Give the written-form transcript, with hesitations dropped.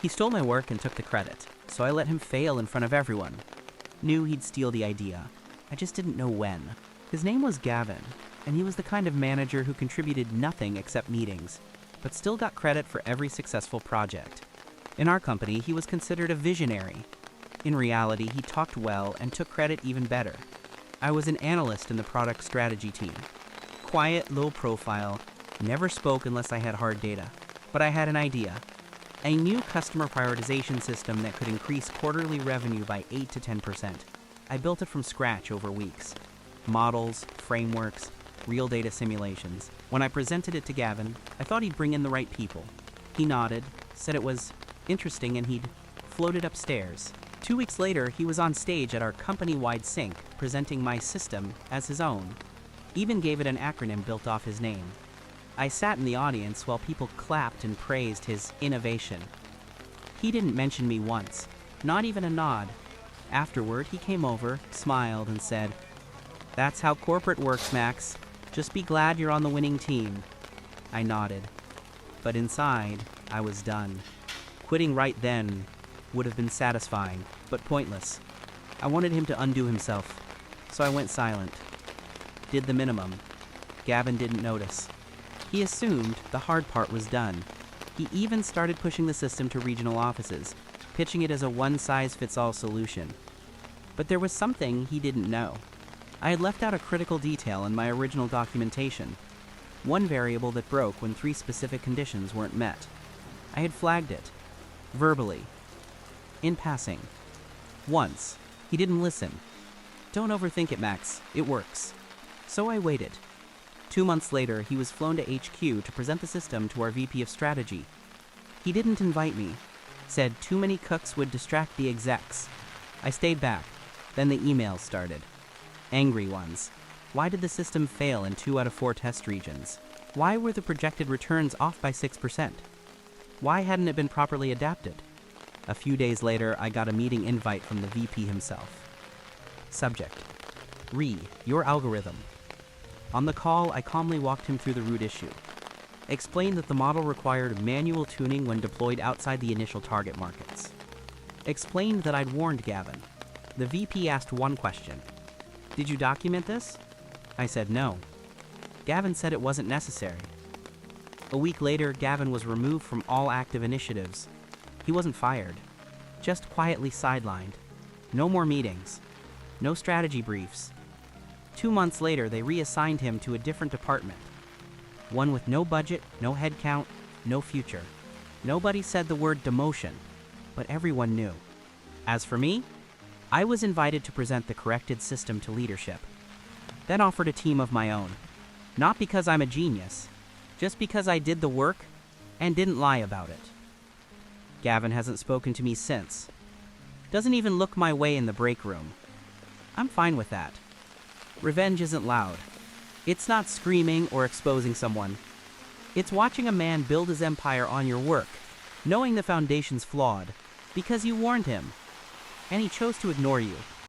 He stole my work and took the credit, so I let him fail in front of everyone. Knew he'd steal the idea. I just didn't know when. His name was Gavin, and he was the kind of manager who contributed nothing except meetings, but still got credit for every successful project. In our company, he was considered a visionary. In reality, he talked well and took credit even better. I was an analyst in the product strategy team. Quiet, low profile, never spoke unless I had hard data. But I had an idea. A new customer prioritization system that could increase quarterly revenue by 8 to 10%. I built it from scratch over weeks. Models, frameworks, real data simulations. When I presented it to Gavin, I thought he'd bring in the right people. He nodded, said it was interesting, and he'd floated upstairs. 2 weeks later, he was on stage at our company-wide sync, presenting my system as his own. Even gave it an acronym built off his name. I sat in the audience while people clapped and praised his innovation. He didn't mention me once, not even a nod. Afterward, he came over, smiled, and said, "That's how corporate works, Max. Just be glad you're on the winning team." I nodded. But inside, I was done. Quitting right then would have been satisfying, but pointless. I wanted him to undo himself, so I went silent. Did the minimum. Gavin didn't notice. He assumed the hard part was done. He even started pushing the system to regional offices, pitching it as a one-size-fits-all solution. But there was something he didn't know. I had left out a critical detail in my original documentation. One variable that broke when 3 specific conditions weren't met. I had flagged it. Verbally. In passing. Once. He didn't listen. Don't overthink it, Max. It works. So I waited. 2 months later, he was flown to HQ to present the system to our VP of Strategy. He didn't invite me. Said too many cooks would distract the execs. I stayed back. Then the emails started. Angry ones. Why did the system fail in 2 out of 4 test regions? Why were the projected returns off by 6%? Why hadn't it been properly adapted? A few days later, I got a meeting invite from the VP himself. Subject: your algorithm. On the call, I calmly walked him through the root issue. Explained that the model required manual tuning when deployed outside the initial target markets. Explained that I'd warned Gavin. The VP asked one question. "Did you document this?" I said no. Gavin said it wasn't necessary. A week later, Gavin was removed from all active initiatives. He wasn't fired, just quietly sidelined. No more meetings. No strategy briefs. 2 months later, they reassigned him to a different department. One with no budget, no headcount, no future. Nobody said the word demotion, but everyone knew. As for me, I was invited to present the corrected system to leadership. Then offered a team of my own. Not because I'm a genius, just because I did the work and didn't lie about it. Gavin hasn't spoken to me since. Doesn't even look my way in the break room. I'm fine with that. Revenge isn't loud. It's not screaming or exposing someone. It's watching a man build his empire on your work, knowing the foundation's flawed, because you warned him, and he chose to ignore you.